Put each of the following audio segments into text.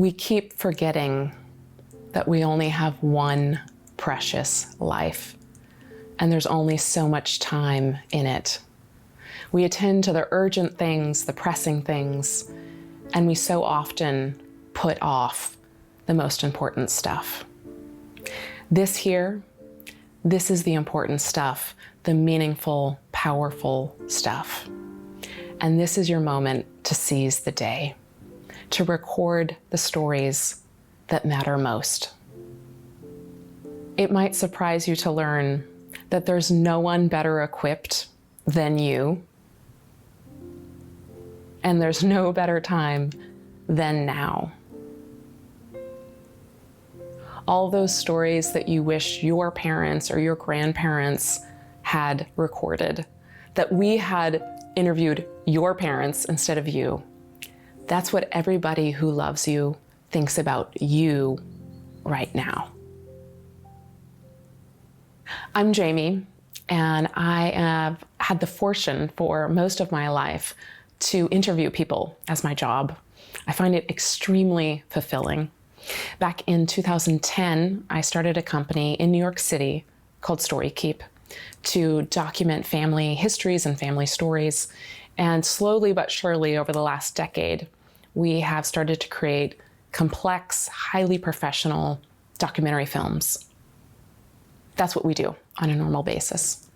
We keep forgetting that we only have one precious life, and there's only so much time in it. We attend to the urgent things, the pressing things, and we so often put off the most important stuff. This is the important stuff, the meaningful, powerful stuff. And this is your moment to seize the day, to record the stories that matter most. It might surprise you to learn that there's no one better equipped than you, and there's no better time than now. All those stories that you wish your parents or your grandparents had recorded, that we had interviewed your parents instead of you. That's what everybody who loves you thinks about you right now. I'm Jamie, and I have had the fortune for most of my life to interview people as my job. I find it extremely fulfilling. Back in 2010, I started a company in New York City called StoryKeep to document family histories and family stories. And slowly but surely over the last decade, we have started to create complex, highly professional documentary films. That's what we do on a normal basis.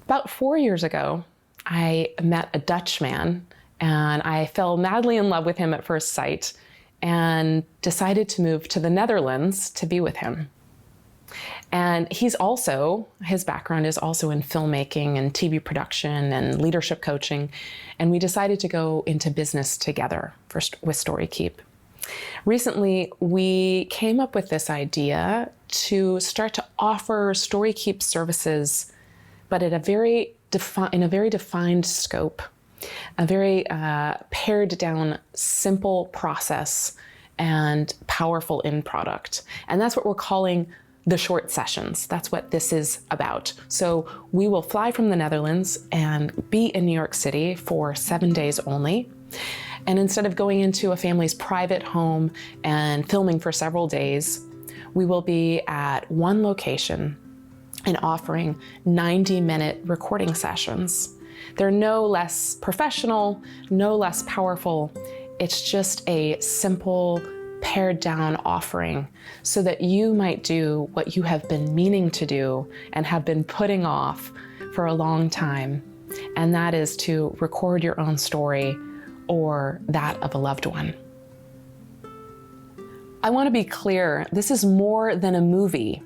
About 4 years ago, I met a Dutch man, and I fell madly in love with him at first sight and decided to move to the Netherlands to be with him. And his background is also in filmmaking and TV production and leadership coaching. And we decided to go into business together with StoryKeep. Recently, we came up with this idea to start to offer StoryKeep services, but at in a very defined scope, a very pared down, simple process and powerful end product. And that's what we're calling the short sessions. That's what this is about. So we will fly from the Netherlands and be in New York City for 7 days only. And instead of going into a family's private home and filming for several days, we will be at one location and offering 90-minute recording sessions. They're no less professional, no less powerful. It's just a simple, pared down offering so that you might do what you have been meaning to do and have been putting off for a long time. And that is to record your own story or that of a loved one. I want to be clear, this is more than a movie.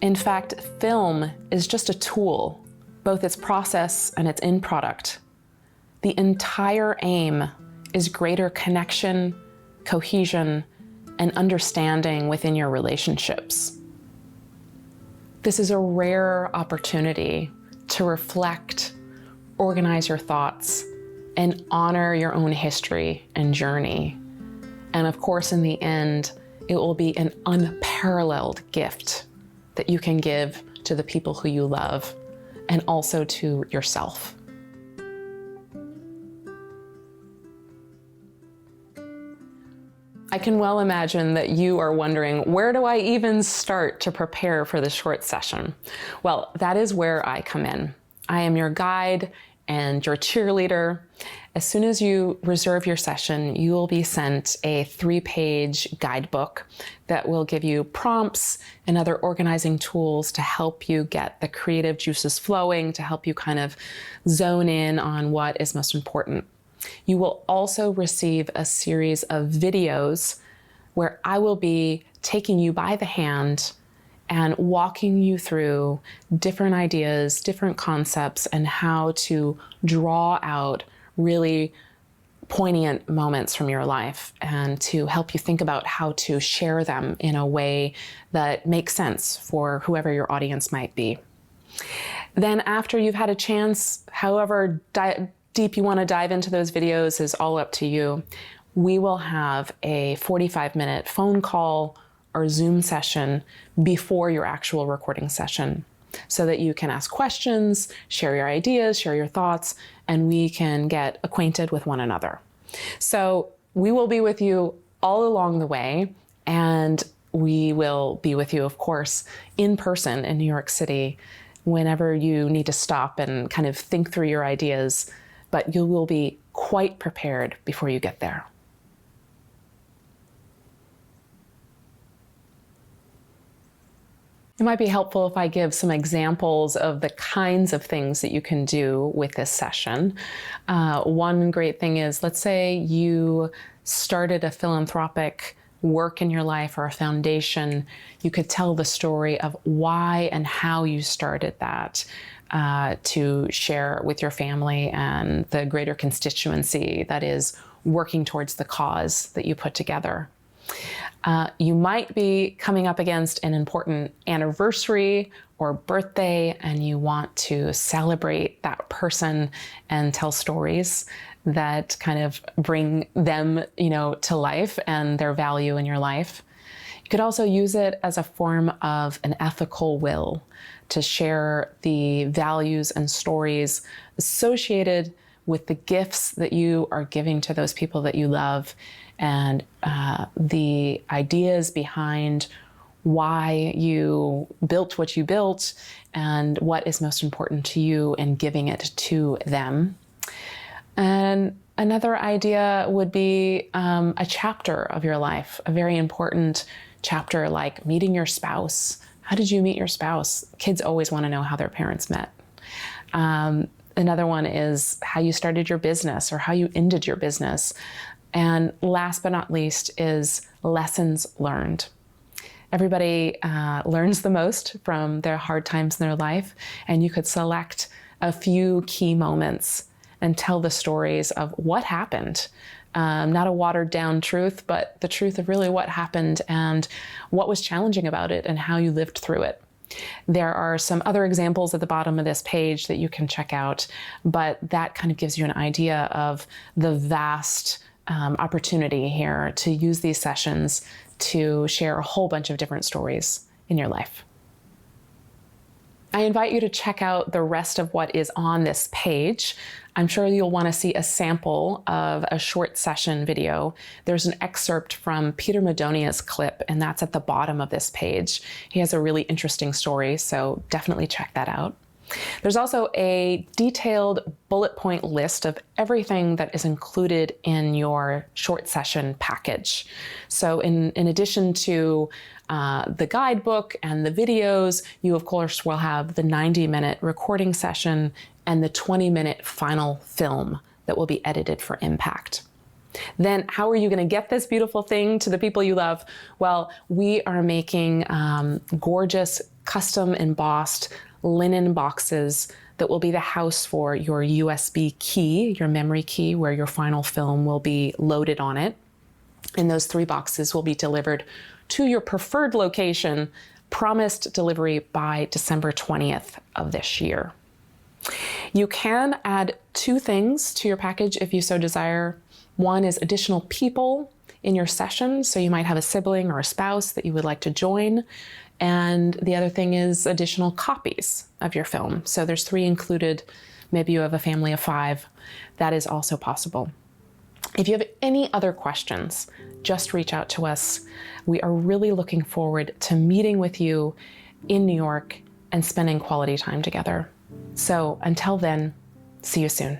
In fact, film is just a tool, both its process and its end product. The entire aim is greater connection, cohesion, and understanding within your relationships. This is a rare opportunity to reflect, organize your thoughts, and honor your own history and journey. And of course, in the end, it will be an unparalleled gift that you can give to the people who you love and also to yourself. I can well imagine that you are wondering, where do I even start to prepare for the short session? Well, that is where I come in. I am your guide and your cheerleader. As soon as you reserve your session, you will be sent a 3-page guidebook that will give you prompts and other organizing tools to help you get the creative juices flowing, to help you kind of zone in on what is most important. You will also receive a series of videos where I will be taking you by the hand and walking you through different ideas, different concepts, and how to draw out really poignant moments from your life and to help you think about how to share them in a way that makes sense for whoever your audience might be. Then after you've had a chance, however deep you want to dive into those videos is all up to you, we will have a 45-minute phone call or Zoom session before your actual recording session so that you can ask questions, share your ideas, share your thoughts, and we can get acquainted with one another. So we will be with you all along the way. And we will be with you, of course, in person in New York City whenever you need to stop and kind of think through your ideas, but you will be quite prepared before you get there. It might be helpful if I give some examples of the kinds of things that you can do with this session. One great thing is, let's say you started a philanthropic work in your life or a foundation. You could tell the story of why and how you started that to share with your family and the greater constituency that is working towards the cause that you put together. You might be coming up against an important anniversary or birthday, and you want to celebrate that person and tell stories that kind of bring them, to life and their value in your life. You could also use it as a form of an ethical will to share the values and stories associated with the gifts that you are giving to those people that you love, and the ideas behind why you built what you built and what is most important to you and giving it to them. And another idea would be a chapter of your life, a very important chapter like meeting your spouse. How did you meet your spouse? Kids always want to know how their parents met. Another one is how you started your business or how you ended your business. And last but not least is lessons learned. Everybody learns the most from their hard times in their life, and you could select a few key moments and tell the stories of what happened. Not a watered down truth, but the truth of really what happened and what was challenging about it and how you lived through it. There are some other examples at the bottom of this page that you can check out, but that kind of gives you an idea of the vast opportunity here to use these sessions to share a whole bunch of different stories in your life. I invite you to check out the rest of what is on this page. I'm sure you'll want to see a sample of a short session video. There's an excerpt from Peter Madonia's clip, and that's at the bottom of this page. He has a really interesting story, so definitely check that out. There's also a detailed bullet point list of everything that is included in your short session package. So in addition to the guidebook and the videos, you of course will have the 90-minute recording session and the 20-minute final film that will be edited for impact. Then how are you going to get this beautiful thing to the people you love? Well, we are making gorgeous custom embossed linen boxes that will be the house for your USB key, your memory key, where your final film will be loaded on it. And those 3 boxes will be delivered to your preferred location, promised delivery by December 20th of this year. You can add 2 things to your package if you so desire. One is additional people in your session, so you might have a sibling or a spouse that you would like to join. And the other thing is additional copies of your film. So there's 3 included. Maybe you have a family of 5. That is also possible. If you have any other questions, just reach out to us. We are really looking forward to meeting with you in New York and spending quality time together. So until then, see you soon.